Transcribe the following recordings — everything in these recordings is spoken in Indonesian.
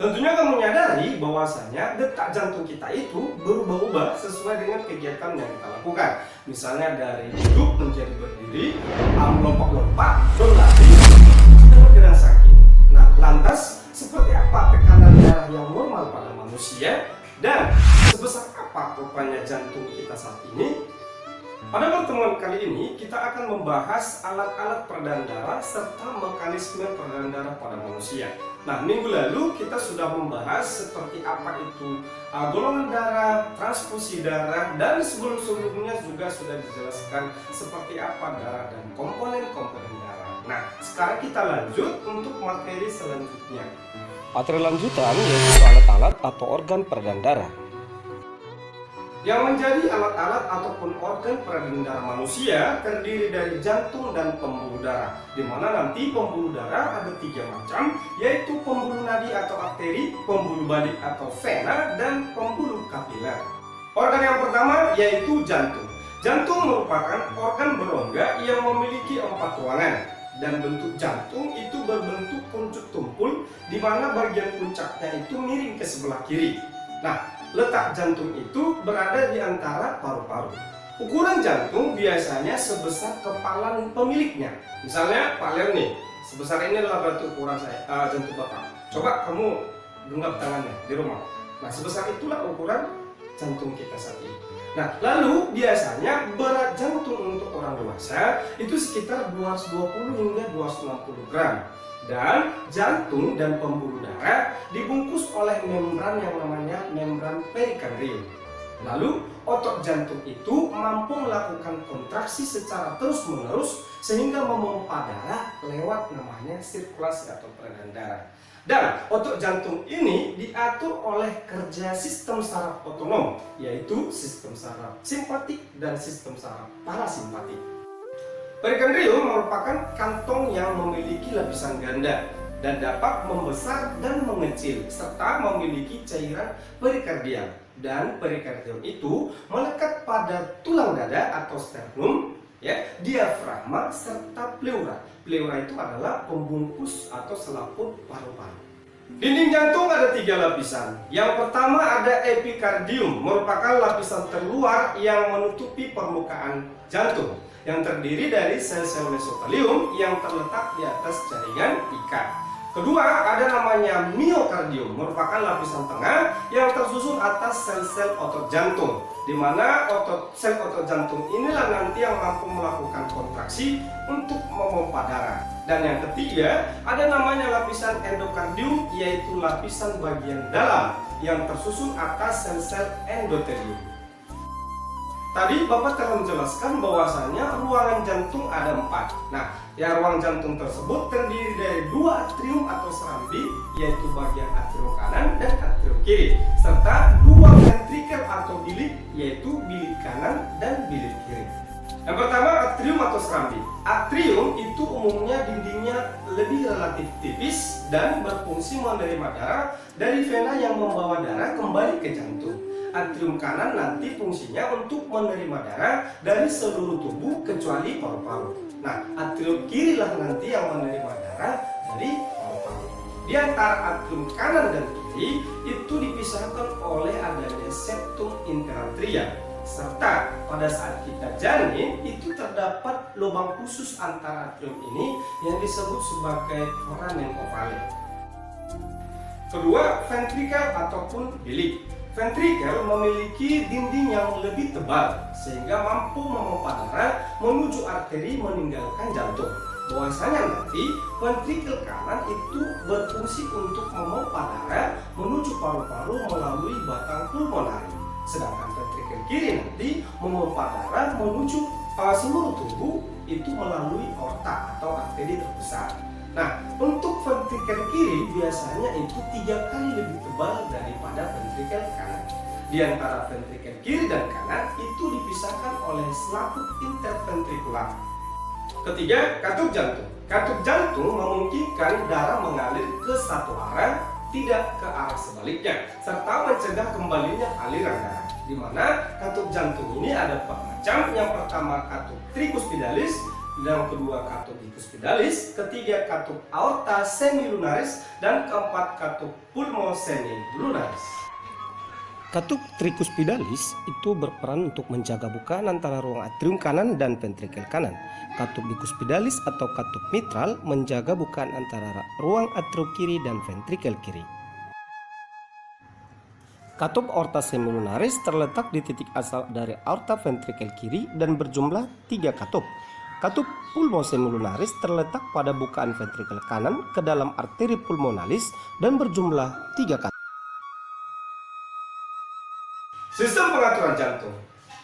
Tentunya kamu menyadari bahwasanya detak jantung kita itu berubah-ubah sesuai dengan kegiatan yang kita lakukan. Misalnya dari duduk menjadi berdiri, melompat-lompat, berlari, dan bergerak sakit. Nah, lantas seperti apa tekanan darah yang normal pada manusia dan sebesar apa rupanya jantung kita saat ini? Pada pertemuan kali ini kita akan membahas alat-alat peredaran darah serta mekanisme peredaran darah pada manusia. Nah, minggu lalu kita sudah membahas seperti apa itu golongan darah, transfusi darah, dan sebelum-sebelumnya juga sudah dijelaskan seperti apa darah dan komponen-komponen darah. Nah, sekarang kita lanjut untuk materi selanjutnya. Materi lanjutan yaitu alat-alat atau organ peredaran darah. Yang menjadi alat-alat ataupun organ peredaran darah manusia terdiri dari jantung dan pembuluh darah, di mana nanti pembuluh darah ada 3 macam, yaitu pembuluh nadi atau arteri, pembuluh balik atau vena, dan pembuluh kapiler. Organ yang pertama yaitu jantung. Jantung merupakan organ berongga yang memiliki 4 ruangan, dan bentuk jantung itu berbentuk kuncup tumpul, di mana bagian puncaknya itu miring ke sebelah kiri. Nah, letak jantung itu berada di antara paru-paru. Ukuran jantung biasanya sebesar kepala pemiliknya. Misalnya Pak Lem nih, sebesar ini adalah bentuk ukuran jantung Bapak. Coba kamu genggam tangannya di rumah. Nah, sebesar itulah ukuran jantung kita saat ini. Nah, lalu biasanya berat jantung untuk orang dewasa itu sekitar 220 hingga 260 gram. Dan jantung dan pembuluh darah dibungkus oleh membran yang namanya membran perikardrium. Lalu otot jantung itu mampu melakukan kontraksi secara terus-menerus sehingga memompa darah lewat namanya sirkulasi atau peredaran darah. Dan otot jantung ini diatur oleh kerja sistem saraf otonom, yaitu sistem saraf simpatik dan sistem saraf parasimpatik. Perikardrium merupakan kantong yang memiliki lapisan ganda dan dapat membesar dan mengecil serta memiliki cairan perikardial, dan perikardium itu melekat pada tulang dada atau sternum, diafragma serta pleura. Pleura itu adalah pembungkus atau selaput paru-paru. Dinding jantung ada 3 lapisan. Yang pertama ada epikardium, merupakan lapisan terluar yang menutupi permukaan jantung, yang terdiri dari sel-sel mesotelium yang terletak di atas jaringan ikat. Kedua, ada namanya miokardium, merupakan lapisan tengah yang tersusun atas sel-sel otot jantung, di mana sel otot jantung inilah nanti yang mampu melakukan kontraksi untuk memompa darah. Dan yang ketiga, ada namanya lapisan endokardium, yaitu lapisan bagian dalam yang tersusun atas sel-sel endotelium. Tadi Bapak telah menjelaskan bahwasanya ruangan jantung ada 4. Nah, ruang jantung tersebut terdiri dari 2 atrium atau serambi, yaitu bagian atrium kanan dan atrium kiri, serta 2 ventrikel atau bilik, yaitu bilik kanan dan bilik kiri. Yang pertama, atrium atau serambi. Atrium itu umumnya dindingnya lebih relatif tipis dan berfungsi menerima darah dari vena yang membawa darah kembali ke jantung. Atrium kanan nanti fungsinya untuk menerima darah dari seluruh tubuh kecuali paru-paru. Nah, atrium kiri lah nanti yang menerima darah dari paru-paru. Di antara atrium kanan dan kiri itu dipisahkan oleh adanya septum interatria, serta pada saat kita janin itu terdapat lubang khusus antara atrium ini yang disebut sebagai foramen ovale. Kedua, ventrikel ataupun bilik. Ventrikel memiliki dinding yang lebih tebal sehingga mampu memompa darah menuju arteri meninggalkan jantung. Bahwasanya nanti ventrikel kanan itu berfungsi untuk memompa darah menuju paru-paru melalui batang pulmonari, sedangkan ventrikel kiri nanti memompa darah menuju seluruh tubuh itu melalui aorta atau arteri terbesar. Nah, untuk ventrikel kiri biasanya itu 3 kali lebih tebal daripada ventrikel kanan. Di antara ventrikel kiri dan kanan itu dipisahkan oleh selaput interventrikular. Ketiga, katup jantung. Katup jantung memungkinkan darah mengalir ke satu arah, tidak ke arah sebaliknya, serta mencegah kembalinya aliran darah. Di mana katup jantung ini ada 4 macam. Yang pertama katup tricuspidalis, yang kedua katup bicuspidalis, ketiga katup aorta semilunaris, dan keempat katup pulmo semilunaris. Katup tricuspidalis itu berperan untuk menjaga bukaan antara ruang atrium kanan dan ventrikel kanan. Katup bicuspidalis atau katup mitral menjaga bukaan antara ruang atrium kiri dan ventrikel kiri. Katup aorta semilunaris terletak di titik asal dari aorta ventrikel kiri dan berjumlah 3 katup. Katup pulmo semilunaris terletak pada bukaan ventrikel kanan ke dalam arteri pulmonalis dan berjumlah 3 katup. Sistem pengaturan jantung.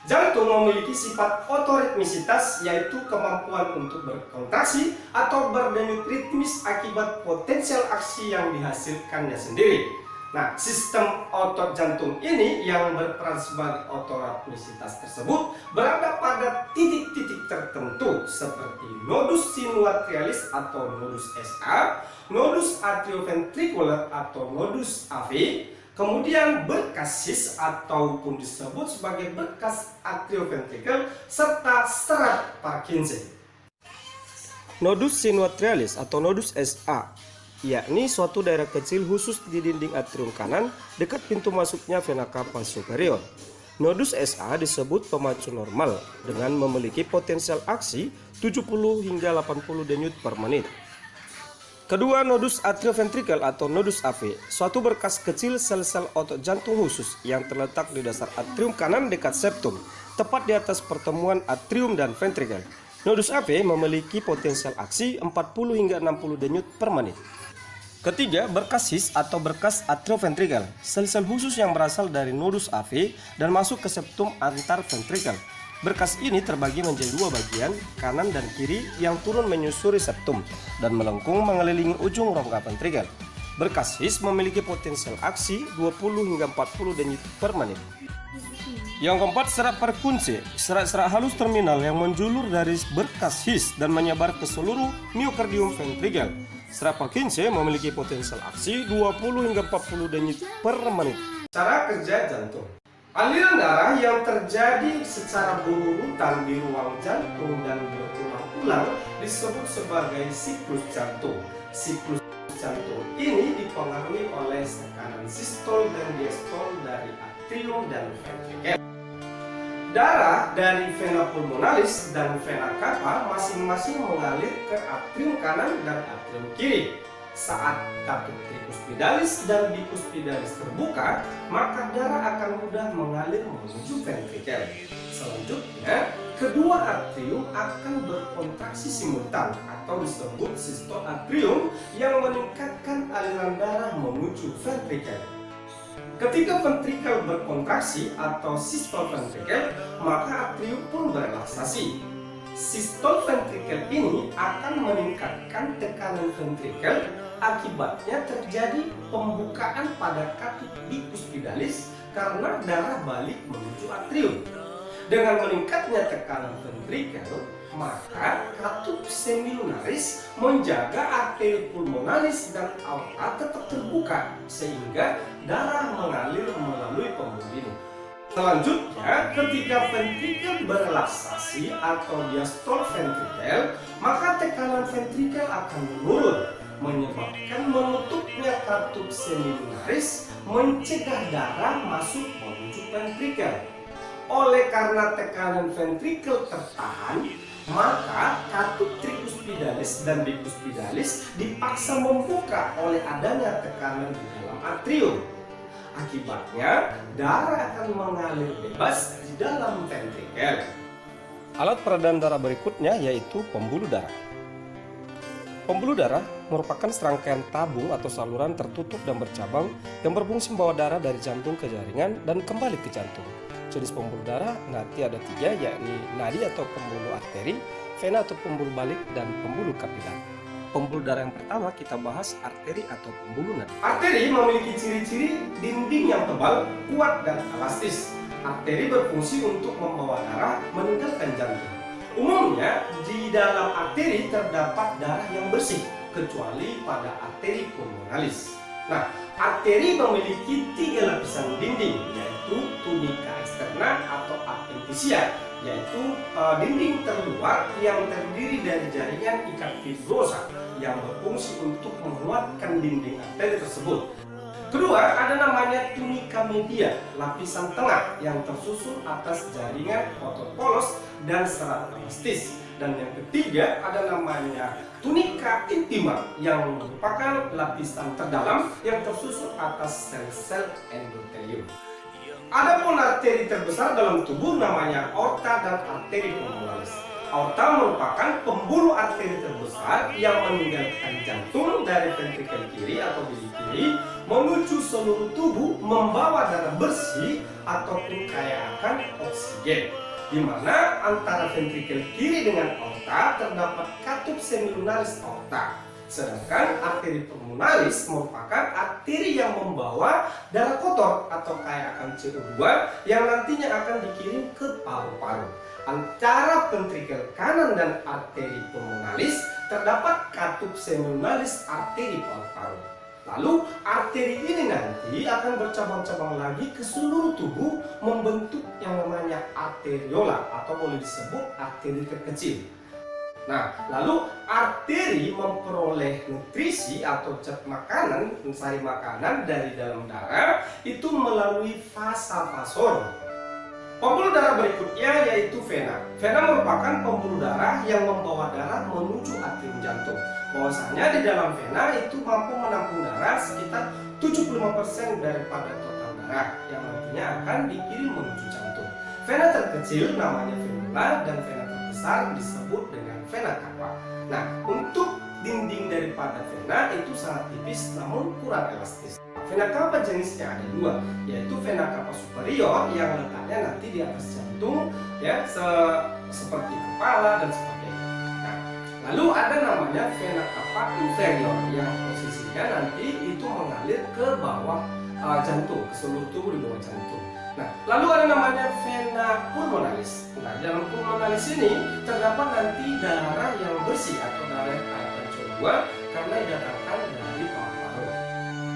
Jantung memiliki sifat otoritmisitas, yaitu kemampuan untuk berkontraksi atau berdenyut ritmis akibat potensial aksi yang dihasilkannya sendiri. Nah, sistem otot jantung ini yang berperan sebagai otoritmisitas tersebut berada pada titik-titik tertentu seperti nodus sinuatrialis atau nodus SA, nodus atrioventricular atau nodus AV, kemudian berkas cis ataupun disebut sebagai berkas atrioventrikel, serta serat Parkinson. Nodus sinuatrialis atau nodus SA, yakni suatu daerah kecil khusus di dinding atrium kanan dekat pintu masuknya vena cava superior. Nodus SA disebut pemacu normal dengan memiliki potensial aksi 70 hingga 80 denyut per menit. Kedua, nodus atrioventrikel atau nodus AV, suatu berkas kecil sel-sel otot jantung khusus yang terletak di dasar atrium kanan dekat septum, tepat di atas pertemuan atrium dan ventrikel. Nodus AV memiliki potensial aksi 40 hingga 60 denyut per menit. Ketiga, berkas cis atau berkas atrioventrikel, sel-sel khusus yang berasal dari nodus AV dan masuk ke septum antar ventrikel. Berkas ini terbagi menjadi 2 bagian, kanan dan kiri, yang turun menyusuri septum dan melengkung mengelilingi ujung rongga ventrikel. Berkas cis memiliki potensial aksi 20 hingga 40 denyut per menit. Yang keempat, serat Purkinje, serat-serat halus terminal yang menjulur dari berkas cis dan menyebar ke seluruh miokardium ventrikel. Serat Purkinje memiliki potensial aksi 20 hingga 40 denyut per menit. Cara kerja jantung. Aliran darah yang terjadi secara berurutan di ruang jantung dan berulang-ulang disebut sebagai siklus jantung. Siklus jantung ini dipengaruhi oleh tekanan sistol dan diastol dari atrium dan ventrikel. Darah dari vena pulmonalis dan vena cava masing-masing mengalir ke atrium kanan dan atrium kiri. Saat katup tricuspidalis dan bicuspidalis terbuka, maka darah akan mudah mengalir menuju ventrikel. Selanjutnya, kedua atrium akan berkontraksi simultan atau disebut sistole atrium yang meningkatkan aliran darah menuju ventrikel. Ketika ventrikel berkontraksi atau sistole ventrikel, maka atrium pun berelaksasi. Sistole ventrikel ini akan meningkatkan tekanan ventrikel, akibatnya terjadi pembukaan pada katup bicuspidalis karena darah balik menuju atrium. Dengan meningkatnya tekanan ventrikel, maka katup semilunaris menjaga arteri pulmonalis dan aorta tetap terbuka sehingga darah mengalir melalui pembuluh ini. Selanjutnya, ketika ventrikel berelaksasi atau diastole ventrikel, maka tekanan ventrikel akan menurun, menyebabkan menutupnya katup semilunaris, mencegah darah masuk menuju ventrikel. Oleh karena tekanan ventrikel tertahan, maka katup tricuspidalis dan bicuspidalis dipaksa membuka oleh adanya tekanan di dalam atrium. Akibatnya, darah akan mengalir bebas di dalam ventrikel. Alat peredam darah berikutnya yaitu pembuluh darah. Pembuluh darah merupakan serangkaian tabung atau saluran tertutup dan bercabang yang berfungsi membawa darah dari jantung ke jaringan dan kembali ke jantung. Jenis pembuluh darah nanti ada 3, yakni nadi atau pembuluh arteri, vena atau pembuluh balik, dan pembuluh kapiler. Pembuluh darah yang pertama kita bahas arteri atau pembuluh nadi. Arteri memiliki ciri-ciri dinding yang tebal, kuat, dan elastis. Arteri berfungsi untuk membawa darah meninggalkan jantung. Umumnya di dalam arteri terdapat darah yang bersih, kecuali pada arteri pulmonalis. Nah, arteri memiliki 3 lapisan dinding, yaitu tunika eksterna atau adventitia, yaitu dinding terluar yang terdiri dari jaringan ikat fibrosa yang berfungsi untuk menguatkan dinding arteri tersebut. Kedua, ada namanya tunika media, lapisan tengah yang tersusun atas jaringan otot polos dan serat elastis. Dan yang ketiga, ada namanya tunika intima yang merupakan lapisan terdalam yang tersusun atas sel-sel endotelium. Adapun arteri terbesar dalam tubuh namanya aorta dan arteri pulmonalis. Aorta merupakan pembuluh arteri terbesar yang meninggalkan jantung dari ventrikel kiri atau bilik kiri menuju seluruh tubuh membawa darah bersih ataupun kaya akan oksigen. Di mana antara ventrikel kiri dengan aorta terdapat katup semilunaris aorta. Sedangkan arteri pulmonalis merupakan arteri yang membawa darah kotor atau kaya akan CO2 yang nantinya akan dikirim ke paru-paru. Antara ventrikel kanan dan arteri pulmonalis terdapat katup semilunaris arteri paru-paru. Lalu arteri ini nanti akan bercabang-cabang lagi ke seluruh tubuh membentuk yang namanya arteriola atau boleh disebut arteri terkecil. Nah, lalu arteri memperoleh nutrisi atau zat makanan, sari makanan dari dalam darah itu melalui vasa-vasorum. Pembuluh darah berikutnya yaitu vena. Vena merupakan pembuluh darah yang membawa darah menuju atrium jantung. Bahwasanya di dalam vena itu mampu menampung darah sekitar 75% daripada total darah yang nantinya akan dikirim menuju jantung. Vena terkecil namanya venula dan vena terbesar disebut dengan vena cava. Nah, untuk dinding daripada vena itu sangat tipis namun kurang elastis. Vena cava jenisnya ada dua, yaitu vena cava superior yang letaknya nanti di atas jantung, ya, seperti kepala dan sebagainya. Nah, lalu ada namanya vena cava inferior yang posisinya nanti itu mengalir ke bawah jantung, ke seluruh tubuh di bawah jantung. Nah, lalu ada namanya vena pulmonalis. Nah, dalam pulmonalis ini terdapat nanti darah yang bersih atau darah yang kaya akan CO2 karena didatangkan dari paru-paru.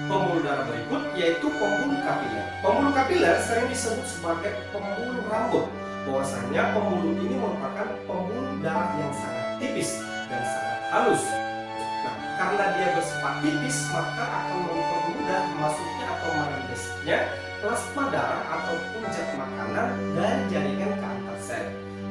Pembuluh darah berikut yaitu pembuluh kapiler. Pembuluh kapiler sering disebut sebagai pembuluh rambut. Bahwasanya pembuluh ini merupakan pembuluh darah yang sangat tipis dan sangat halus. Nah, karena dia bersifat tipis maka akan mempermudah masuknya atau merembesnya plasma darah ataupun zat makanan dari jaringan ke antar sel.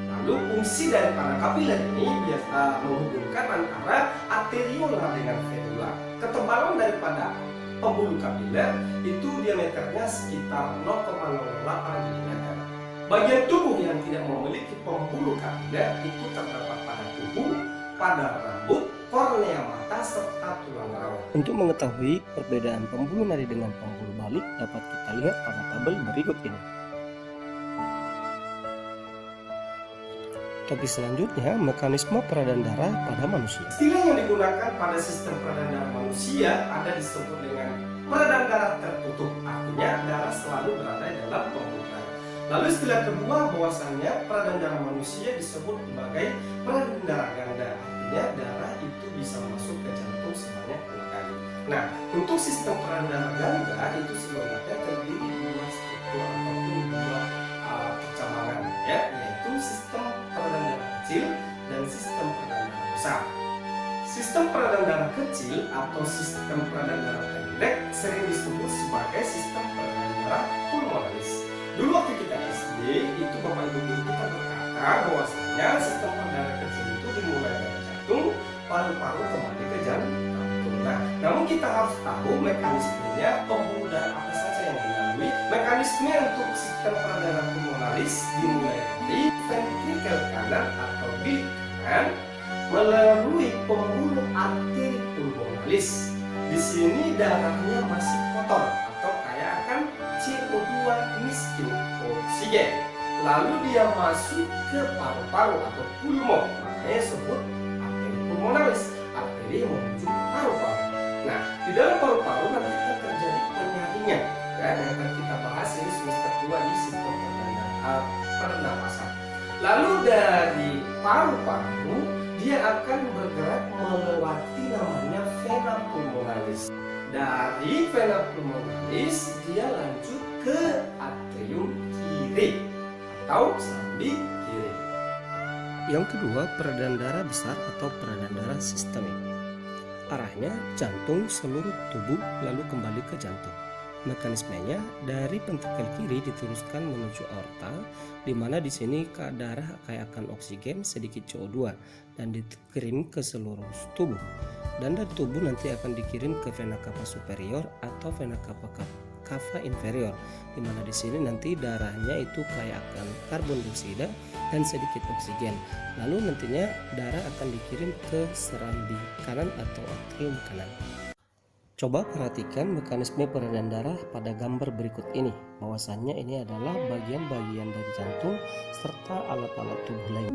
Lalu fungsi daripada kapiler ini biasa menghubungkan antara arteriola dengan venula. Ketebalan daripada pembuluh kapiler itu diameternya sekitar 0,08 mm. Bagian tubuh yang tidak memiliki pembuluh kapiler itu terdapat pada tubuh, pada rambut, kornea mata, serta tulang rawan. Untuk mengetahui perbedaan pembuluh nadi dengan pembuluh balik dapat kita lihat pada tabel berikut ini. Topik selanjutnya, mekanisme peredaran darah pada manusia. Istilah yang digunakan pada sistem peredaran darah manusia ada disebut dengan peredaran darah tertutup, artinya darah selalu berada dalam pembuluh darah. Lalu istilah kedua bahwasannya peredaran darah manusia disebut sebagai peredaran darah ganda, artinya darah itu bisa masuk ke jantung sebanyak 2 kali. Nah, untuk sistem peredaran darah ganda itu sebenarnya terdiri dua struktur ataupun dua percabangan, ya, yaitu sistem peredaran darah kecil dan sistem peredaran darah besar. Sistem peredaran darah kecil atau sistem peredaran darah pendek sering disebut sebagai sistem peredaran darah pulmonalis. Dulu waktu kita SD itu bapak ibu guru kita berkata bahwasanya sistem peredaran darah kecil itu dimulai dari jantung, paru-paru kembali ke jantung. Nah, namun kita harus tahu mekanismenya pembuluh darah apa saja yang dilalui. Mekanisme untuk sistem peredaran darah pulmonalis dimulai dari ventrikel kanan atau bilik kanan melalui pembuluh arteri pulmonalis. Di sini darahnya masih kotor atau kaya akan CO2 miskin oksigen. Lalu dia masuk ke paru-paru atau pulmo, makanya disebut arteri pulmonalis, arteri yang menuju paru-paru. Nah, di dalam paru-paru nanti akan terjadi penyaringan, ya, yang akan kita bahas ini semester 2 di sistem pernapasan. Lalu dari paru-paru dia akan bergerak melewati namanya vena pulmonalis. Dari vena pulmonalis dia lanjut ke atrium kiri atau serambi kiri. Yang kedua, peredaran darah besar atau peredaran darah sistemik. Arahnya jantung seluruh tubuh lalu kembali ke jantung. Mekanismenya dari ventrikel kiri diteruskan menuju aorta, di mana di sini darah kayakan oksigen sedikit CO2 dan dikirim ke seluruh tubuh. Dan dari tubuh nanti akan dikirim ke vena cava superior atau vena cava inferior, di mana di sini nanti darahnya itu kayakan karbon dioksida dan sedikit oksigen. Lalu nantinya darah akan dikirim ke serambi kanan atau atrium kanan. Coba perhatikan mekanisme peredaran darah pada gambar berikut ini. Bahwasannya ini adalah bagian-bagian dari jantung serta alat-alat tubuh lain.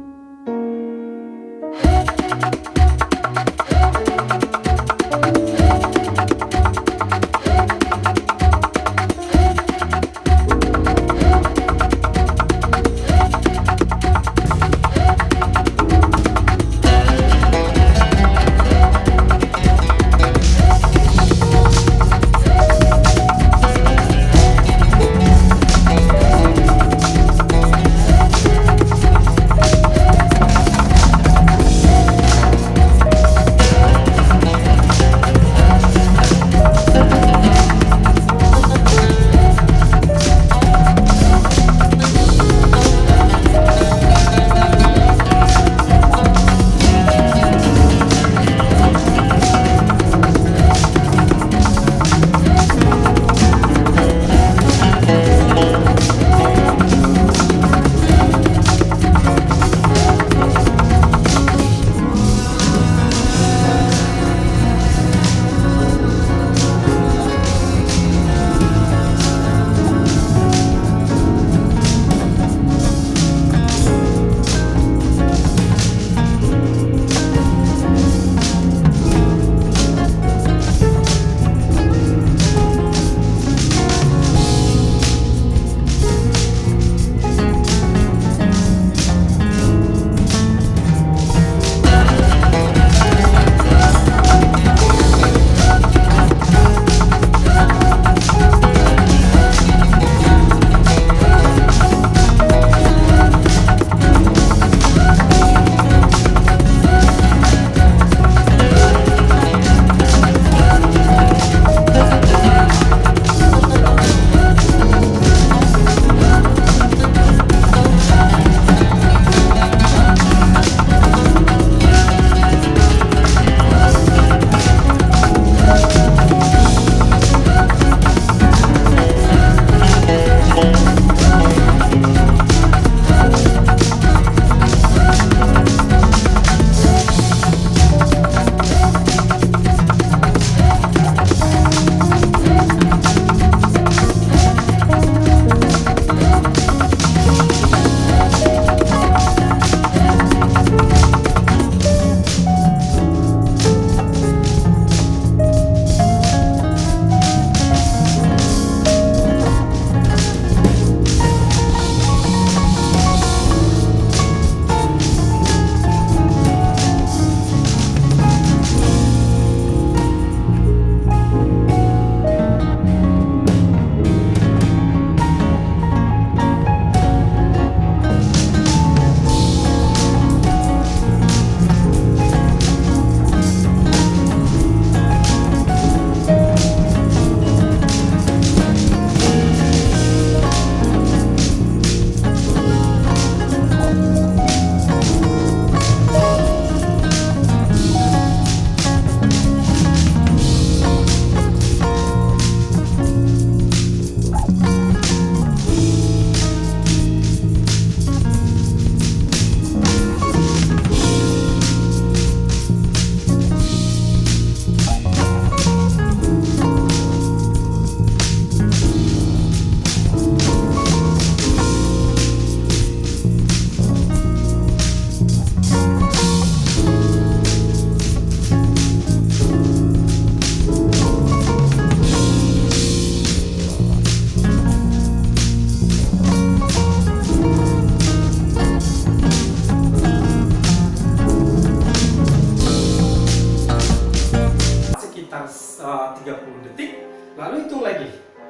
sekitar 30 detik, lalu hitung lagi.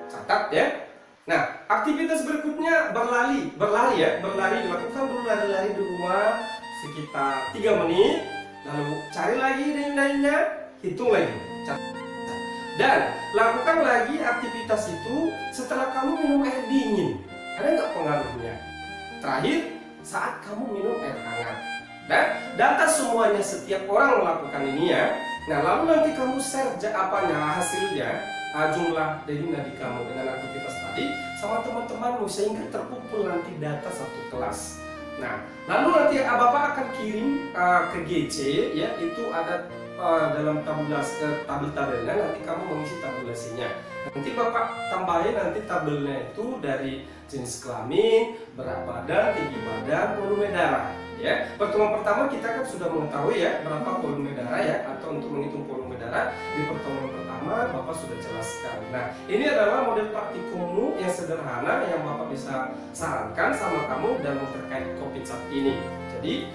Catat ya, Nah, aktivitas berikutnya berlari ya, berlari dilakukan dulu lari-lari di rumah sekitar 3 menit, lalu cari lagi lainnya, hitung lagi. Dan lakukan lagi aktivitas itu setelah kamu minum air dingin. Ada nggak pengaruhnya? Terakhir, saat kamu minum air hangat. Dan data semuanya setiap orang melakukan ini ya. Nah, lalu nanti kamu share hasilnya, jumlah dari nadi kamu dengan aktivitas tadi sama teman-temanmu sehingga terkumpul nanti data satu kelas. Nah, lalu nanti Bapak akan kirim ke GC ya, itu ada dalam tabel-tabelnya, nanti kamu mengisi tabulasinya. Nanti Bapak tambahin nanti tabelnya itu dari jenis kelamin, berat badan, tinggi badan, volume darah. Ya, pertemuan pertama kita kan sudah mengetahui ya berapa volume darah ya, atau untuk menghitung volume darah di pertemuan pertama Bapak sudah jelaskan. Nah, ini adalah model praktikummu yang sederhana yang Bapak bisa sarankan sama kamu dalam terkait COVID saat ini. Jadi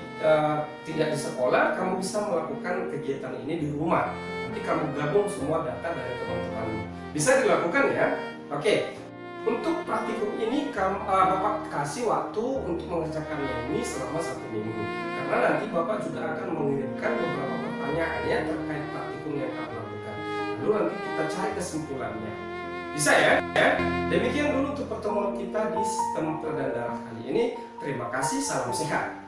tidak di sekolah, kamu bisa melakukan kegiatan ini di rumah. Nanti kamu gabung semua data dari teman-temanmu. Bisa dilakukan ya. Oke. Untuk praktikum ini Bapak kasih waktu untuk mengerjakannya ini selama 1 minggu. Karena nanti Bapak juga akan mengirimkan beberapa pertanyaannya terkait praktikum yang kamu lakukan. Lalu nanti kita cari kesimpulannya. Bisa ya? Demikian dulu untuk pertemuan kita di sistem peredaran darah kali ini. Terima kasih, salam sehat.